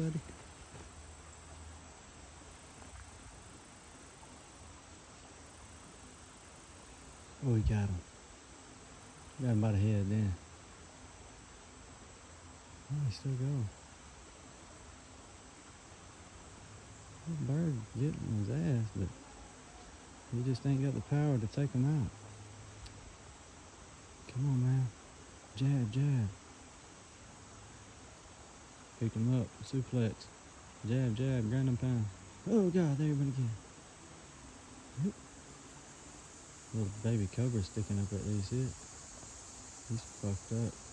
buddy. Oh, he got him. Got him by the head then. Oh, he's still going. This bird getting his ass, but he just ain't got the power to take him out. Come on, man. Jab, jab. Pick him up. Suplex. Jab, jab. Ground and pound. Oh, God. There he went again. Yep. Little baby cobra sticking up at least. He's fucked up.